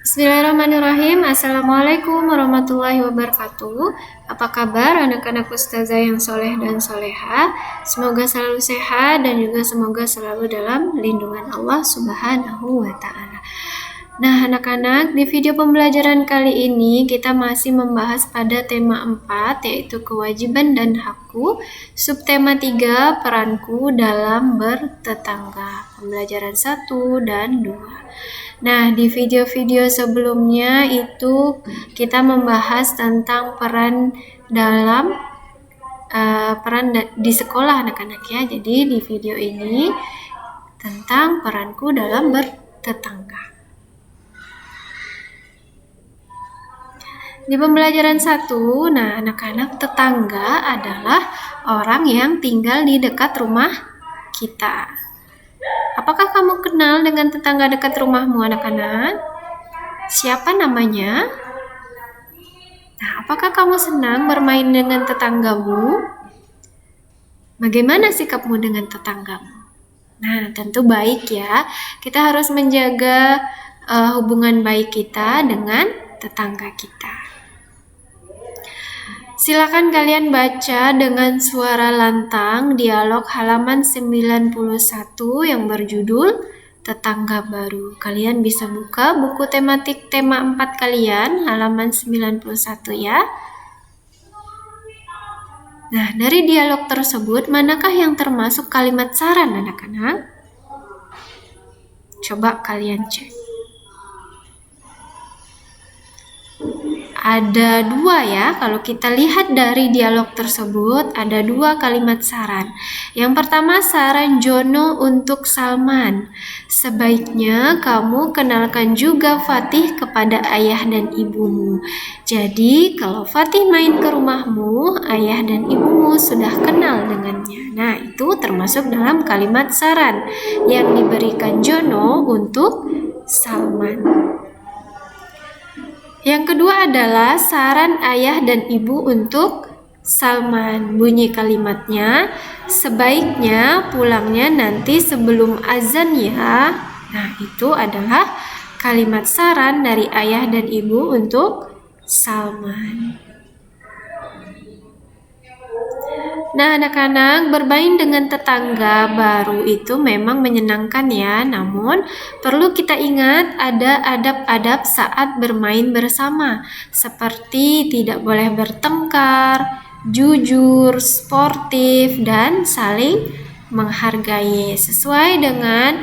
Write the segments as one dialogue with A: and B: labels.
A: Bismillahirrahmanirrahim. Assalamualaikum warahmatullahi wabarakatuh. Apa kabar anak-anak ustazah yang soleh dan soleha? Semoga selalu sehat dan juga semoga selalu dalam lindungan Allah Subhanahu wa ta'ala. Nah anak-anak, di video pembelajaran kali ini kita masih membahas pada tema 4, yaitu kewajiban dan hakku. Subtema 3, peranku dalam bertetangga. Pembelajaran 1 dan 2. Nah, di video-video sebelumnya itu kita membahas tentang peran dalam di sekolah anak-anak ya. Jadi di video ini tentang peranku dalam bertetangga. Di pembelajaran 1, nah anak-anak, tetangga adalah orang yang tinggal di dekat rumah kita. Apakah kamu kenal dengan tetangga dekat rumahmu anak-anak? Siapa namanya? Nah, apakah kamu senang bermain dengan tetanggamu? Bagaimana sikapmu dengan tetanggamu? Nah, tentu baik ya. Kita harus menjaga hubungan baik kita dengan tetangga kita. Silakan kalian baca dengan suara lantang dialog halaman 91 yang berjudul Tetangga Baru. Kalian bisa buka buku tematik tema 4 kalian halaman 91 ya. Nah, dari dialog tersebut manakah yang termasuk kalimat saran anak-anak? Coba kalian cek. Ada 2 ya, kalau kita lihat dari dialog tersebut ada 2 kalimat saran. Yang pertama, saran Jono untuk Salman. Sebaiknya kamu kenalkan juga Fatih kepada ayah dan ibumu. Jadi kalau Fatih main ke rumahmu, ayah dan ibumu sudah kenal dengannya. Nah, itu termasuk dalam kalimat saran yang diberikan Jono untuk Salman. Yang kedua adalah saran ayah dan ibu untuk Salman. Bunyi kalimatnya, sebaiknya pulangnya nanti sebelum azan ya. Nah, itu adalah kalimat saran dari ayah dan ibu untuk Salman. Nah, anak-anak, bermain dengan tetangga baru itu memang menyenangkan ya, namun perlu kita ingat ada adab-adab saat bermain bersama, seperti tidak boleh bertengkar, jujur, sportif, dan saling menghargai sesuai dengan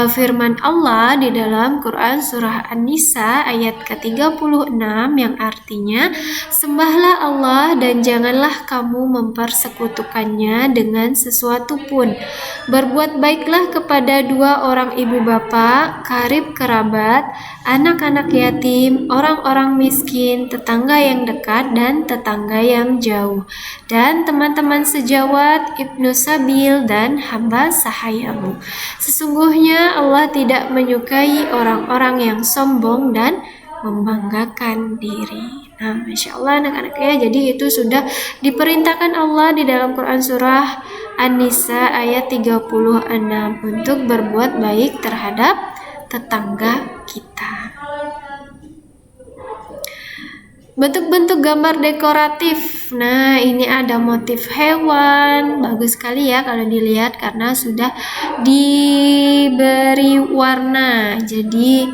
A: firman Allah di dalam Quran surah An-Nisa ayat ke-36 yang artinya, sembahlah Allah dan janganlah kamu mempersekutukannya dengan sesuatu pun. Berbuat baiklah kepada 2 orang ibu bapa, karib kerabat, anak-anak yatim, orang-orang miskin, tetangga yang dekat dan tetangga yang jauh, dan teman-teman sejawat, ibnu sabil, dan hamba sahayamu. Sesungguhnya Allah tidak menyukai orang-orang yang sombong dan membanggakan diri. Nah, Masya Allah anak-anak ya, jadi itu sudah diperintahkan Allah di dalam Quran surah An-Nisa ayat 36 untuk berbuat baik terhadap tetangga kita. Bentuk-bentuk gambar dekoratif. Nah, ini ada motif hewan. Bagus sekali ya kalau dilihat karena sudah diberi warna. Jadi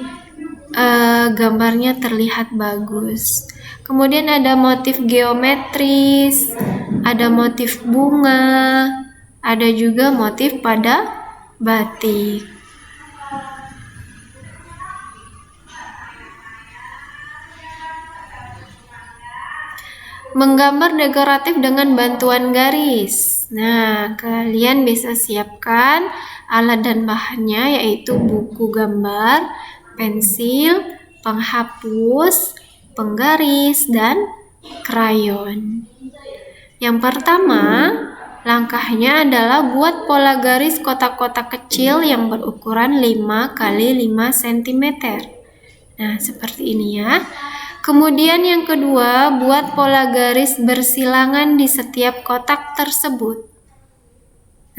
A: gambarnya terlihat bagus. Kemudian ada motif geometris, ada motif bunga, ada juga motif pada batik. Menggambar dekoratif dengan bantuan garis. Nah, kalian bisa siapkan alat dan bahannya, yaitu buku gambar, pensil, penghapus, penggaris, dan krayon. Yang pertama, langkahnya adalah buat pola garis kotak-kotak kecil yang berukuran 5 x 5 cm. Nah, seperti ini ya. Kemudian yang kedua, buat pola garis bersilangan di setiap kotak tersebut.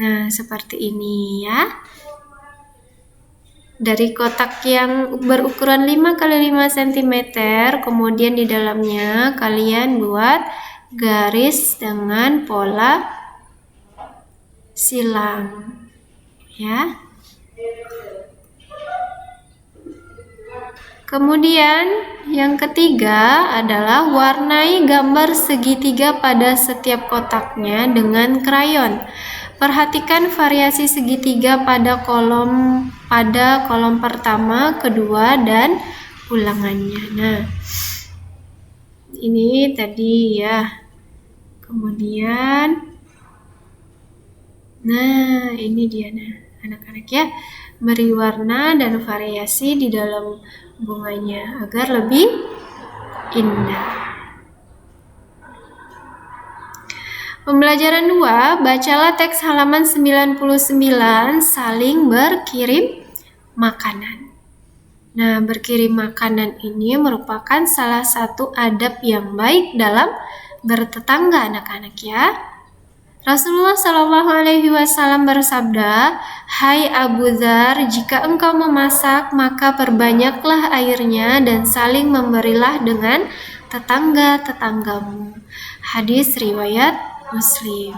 A: Nah, seperti ini ya. Dari kotak yang berukuran 5 x 5 cm, kemudian di dalamnya kalian buat garis dengan pola silang, ya. Kemudian yang ketiga adalah warnai gambar segitiga pada setiap kotaknya dengan krayon. Perhatikan variasi segitiga pada kolom pertama, kedua, dan ulangannya. Nah, ini tadi ya. Kemudian, nah ini dia, nah anak-anak ya, beri warna dan variasi di dalam bunganya agar lebih indah. Pembelajaran 2, bacalah teks halaman 99, saling berkirim makanan. Nah, berkirim makanan ini merupakan salah satu adab yang baik dalam bertetangga, anak-anak ya. Rasulullah Shallallahu Alaihi Wasallam bersabda, "Hai Abu Dzar, jika engkau memasak, maka perbanyaklah airnya dan saling memberilah dengan tetangga-tetanggamu." Hadis riwayat Muslim.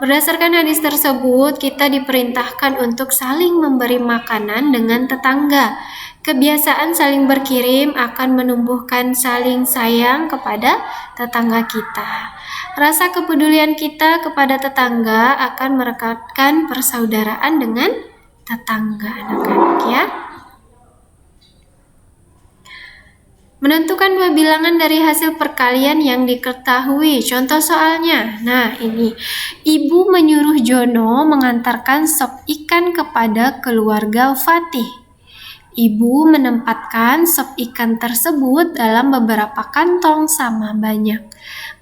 A: Berdasarkan hadis tersebut, kita diperintahkan untuk saling memberi makanan dengan tetangga. Kebiasaan saling berkirim akan menumbuhkan saling sayang kepada tetangga kita. Rasa kepedulian kita kepada tetangga akan merekatkan persaudaraan dengan tetangga, anak-anak ya. Menentukan 2 bilangan dari hasil perkalian yang diketahui. Contoh soalnya. Nah, ini. Ibu menyuruh Jono mengantarkan sop ikan kepada keluarga Fatih. Ibu menempatkan sop ikan tersebut dalam beberapa kantong sama banyak.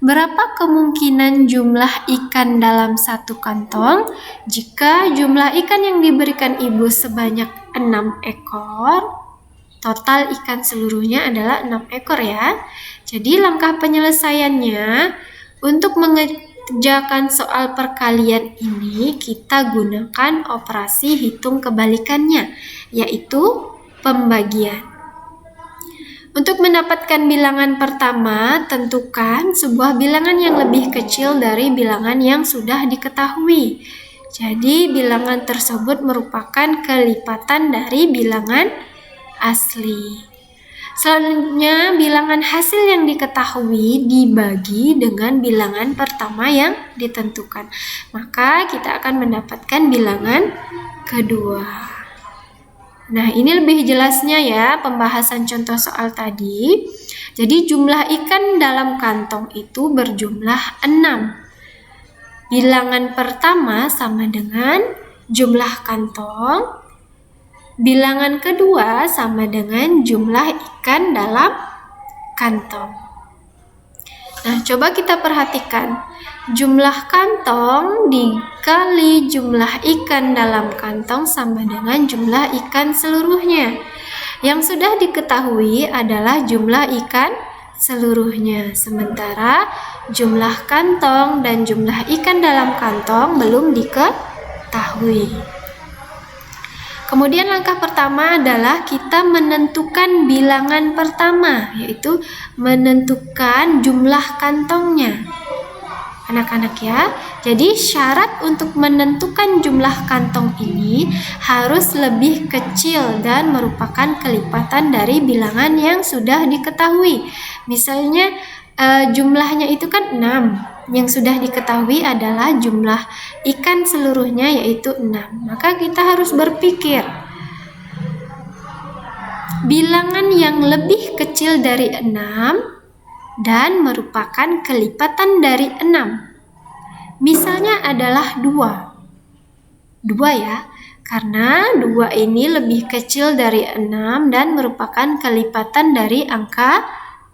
A: Berapa kemungkinan jumlah ikan dalam satu kantong? Jika jumlah ikan yang diberikan ibu sebanyak 6 ekor, total ikan seluruhnya adalah 6 ekor ya. Jadi langkah penyelesaiannya, untuk mengerjakan soal perkalian ini kita gunakan operasi hitung kebalikannya, yaitu pembagian. Untuk mendapatkan bilangan pertama, tentukan sebuah bilangan yang lebih kecil dari bilangan yang sudah diketahui. Jadi bilangan tersebut merupakan kelipatan dari bilangan asli. Selanjutnya, bilangan hasil yang diketahui dibagi dengan bilangan pertama yang ditentukan. Maka kita akan mendapatkan bilangan kedua. Nah, ini lebih jelasnya ya pembahasan contoh soal tadi. Jadi jumlah ikan dalam kantong itu berjumlah 6. Bilangan pertama sama dengan jumlah kantong. Bilangan kedua sama dengan jumlah ikan dalam kantong. Nah, coba kita perhatikan. Jumlah kantong dikali jumlah ikan dalam kantong sama dengan jumlah ikan seluruhnya. Yang sudah diketahui adalah jumlah ikan seluruhnya. Sementara jumlah kantong dan jumlah ikan dalam kantong belum diketahui. Kemudian langkah pertama adalah kita menentukan bilangan pertama, yaitu menentukan jumlah kantongnya. Anak-anak ya, jadi syarat untuk menentukan jumlah kantong ini harus lebih kecil dan merupakan kelipatan dari bilangan yang sudah diketahui. Misalnya jumlahnya itu kan 6. Yang sudah diketahui adalah jumlah ikan seluruhnya yaitu 6. Maka kita harus berpikir bilangan yang lebih kecil dari 6 dan merupakan kelipatan dari 6. Misalnya adalah 2. 2 ya, karena 2 ini lebih kecil dari 6 dan merupakan kelipatan dari angka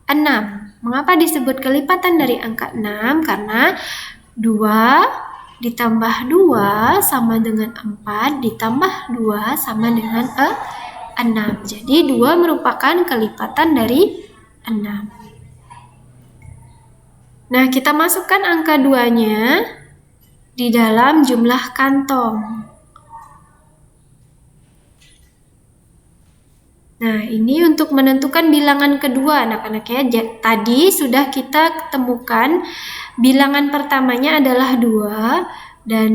A: 6. Mengapa disebut kelipatan dari angka 6? Karena 2 ditambah 2 sama dengan 4, ditambah 2 sama dengan 6. Jadi 2 merupakan kelipatan dari 6. Nah, kita masukkan angka 2-nya di dalam jumlah kantong. Nah, ini untuk menentukan bilangan kedua anak-anak ya. Tadi sudah kita temukan bilangan pertamanya adalah 2, dan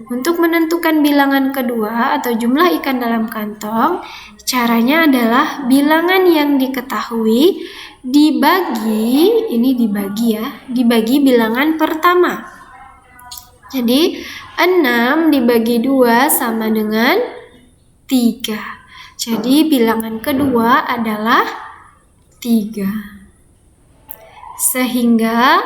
A: untuk menentukan bilangan kedua atau jumlah ikan dalam kantong, caranya adalah bilangan yang diketahui dibagi bilangan pertama. Jadi 6 dibagi 2 sama dengan 3. Jadi bilangan kedua adalah 3. Sehingga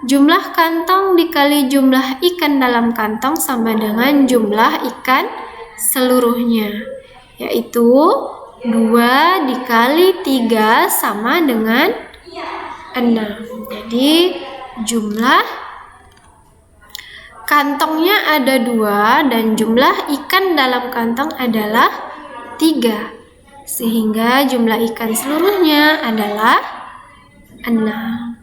A: jumlah kantong dikali jumlah ikan dalam kantong sama dengan jumlah ikan seluruhnya, yaitu 2 dikali 3 sama dengan 6. Jadi jumlah kantongnya ada 2 dan jumlah ikan dalam kantong adalah 3, sehingga jumlah ikan seluruhnya adalah 6.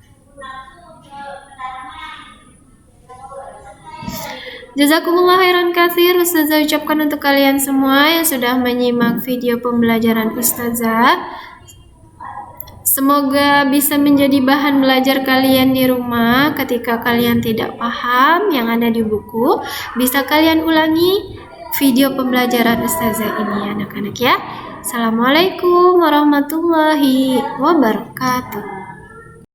A: Jazakumullah khairan katsir. Ustazah ucapkan untuk kalian semua yang sudah menyimak video pembelajaran Ustazah. Semoga bisa menjadi bahan belajar kalian di rumah. Ketika kalian tidak paham yang ada di buku, bisa kalian ulangi video pembelajaran Ustazah ini anak-anak ya. Assalamualaikum warahmatullahi wabarakatuh.